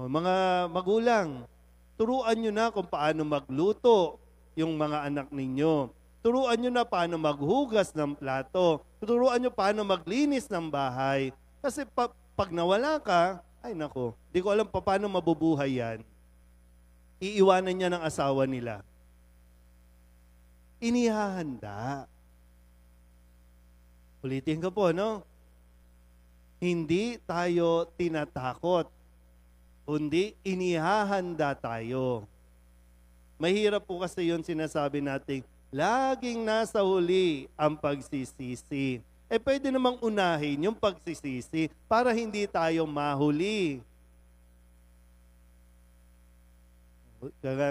Mga magulang, turuan nyo na kung paano magluto yung mga anak ninyo. Turuan nyo na paano maghugas ng plato. Turuan nyo paano maglinis ng bahay. Kasi pag nawala ka, ay nako, di ko alam paano mabubuhay yan. Iiwanan niya ng asawa nila. Inihahanda. Ulitin ko po, no? Hindi tayo tinatakot, kundi inihahanda tayo. Mahirap po kasi yun sinasabi natin, laging nasa huli ang pagsisisi. Pwede namang unahin yung pagsisisi para hindi tayo mahuli.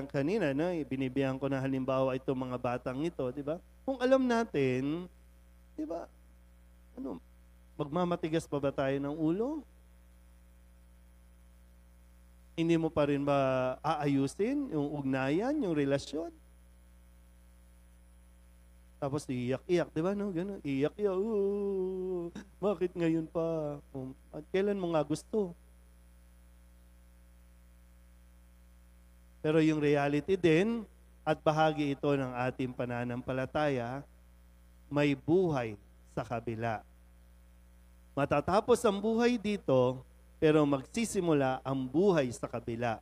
Kanina, no, binibigyan ko na halimbawa itong mga batang ito, di ba? Kung alam natin, di ba, magmamatigas pa ba tayo ng ulo? Hindi mo pa rin ba aayusin yung ugnayan, yung relasyon? Tapos iiyak-iyak, di ba? No? Ganun, iiyak-iyak. Bakit ngayon pa? At kailan mo nga gusto? Pero yung reality din, at bahagi ito ng ating pananampalataya, may buhay sa kabila. Matatapos ang buhay dito, pero magsisimula ang buhay sa kabila.